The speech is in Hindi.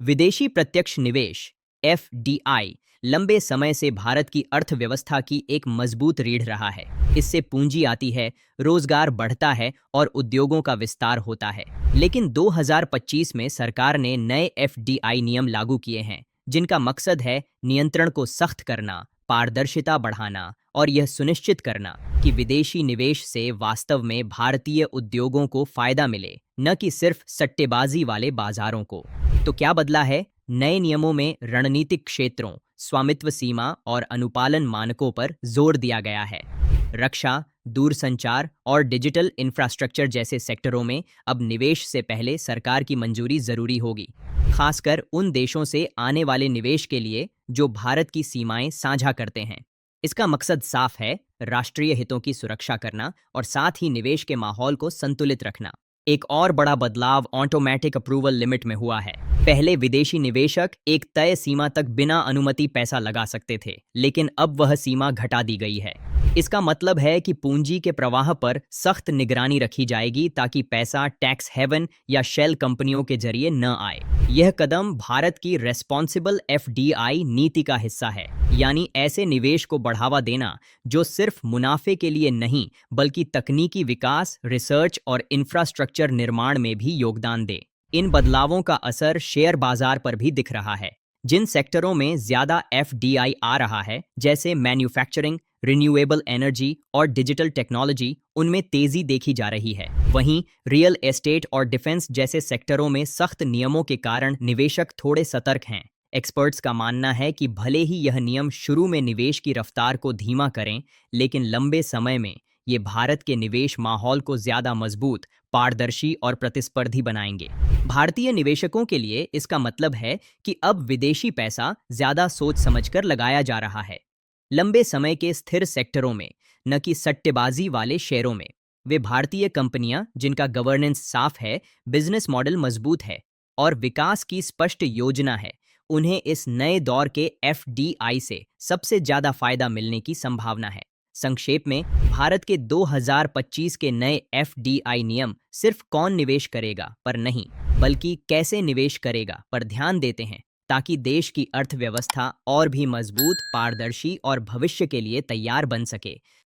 विदेशी प्रत्यक्ष निवेश एफडीआई लंबे समय से भारत की अर्थव्यवस्था की एक मजबूत रीढ़ रहा है। इससे पूंजी आती है, रोजगार बढ़ता है और उद्योगों का विस्तार होता है। लेकिन 2025 में सरकार ने नए एफडीआई नियम लागू किए हैं, जिनका मकसद है नियंत्रण को सख्त करना, पारदर्शिता बढ़ाना और यह सुनिश्चित करना कि विदेशी निवेश से वास्तव में भारतीय उद्योगों को फायदा मिले, न कि सिर्फ सट्टेबाजी वाले बाजारों को। तो क्या बदला है? नए नियमों में रणनीतिक क्षेत्रों, स्वामित्व सीमा और अनुपालन मानकों पर जोर दिया गया है। रक्षा, दूरसंचार और डिजिटल इंफ्रास्ट्रक्चर जैसे सेक्टरों में अब निवेश से पहले सरकार की मंजूरी जरूरी होगी, खासकर उन देशों से आने वाले निवेश के लिए जो भारत की सीमाएं साझा करते हैं। इसका मकसद साफ है, राष्ट्रीय हितों की सुरक्षा करना और साथ ही निवेश के माहौल को संतुलित रखना। एक और बड़ा बदलाव ऑटोमेटिक अप्रूवल लिमिट में हुआ है। पहले विदेशी निवेशक एक तय सीमा तक बिना अनुमति पैसा लगा सकते थे, लेकिन अब वह सीमा घटा दी गई है। इसका मतलब है कि पूंजी के प्रवाह पर सख्त निगरानी रखी जाएगी ताकि पैसा टैक्स हेवन या शेल कंपनियों के जरिए न आए। यह कदम भारत की रेस्पॉन्सिबल एफडीआई नीति का हिस्सा है, यानी ऐसे निवेश को बढ़ावा देना जो सिर्फ मुनाफे के लिए नहीं बल्कि तकनीकी विकास, रिसर्च और इंफ्रास्ट्रक्चर निर्माण में भी योगदान दे। इन बदलावों का असर शेयर बाजार पर भी दिख रहा है। जिन सेक्टरों में ज्यादा एफडीआई आ रहा है, जैसे मैन्युफैक्चरिंग, रिन्यूएबल एनर्जी और डिजिटल टेक्नोलॉजी, उनमें तेजी देखी जा रही है। वहीं रियल एस्टेट और डिफेंस जैसे सेक्टरों में सख्त नियमों के कारण निवेशक थोड़े सतर्क हैं। एक्सपर्ट्स का मानना है कि भले ही यह नियम शुरू में निवेश की रफ्तार को धीमा करें, लेकिन लंबे समय में ये भारत के निवेश माहौल को ज्यादा मजबूत, पारदर्शी और प्रतिस्पर्धी बनाएंगे। भारतीय निवेशकों के लिए इसका मतलब है कि अब विदेशी पैसा ज्यादा सोच समझकर लगाया जा रहा है, लंबे समय के स्थिर सेक्टरों में, न कि सट्टेबाजी वाले शेयरों में। वे भारतीय कंपनियां जिनका गवर्नेंस साफ है, बिजनेस मॉडल मजबूत है और विकास की स्पष्ट योजना है, उन्हें इस नए दौर के एफडीआई से सबसे ज्यादा फायदा मिलने की संभावना है। संक्षेप में, भारत के 2025 के नए एफडीआई नियम सिर्फ कौन निवेश करेगा पर नहीं, बल्कि कैसे निवेश करेगा पर ध्यान देते हैं, ताकि देश की अर्थव्यवस्था और भी मजबूत, पारदर्शी और भविष्य के लिए तैयार बन सके।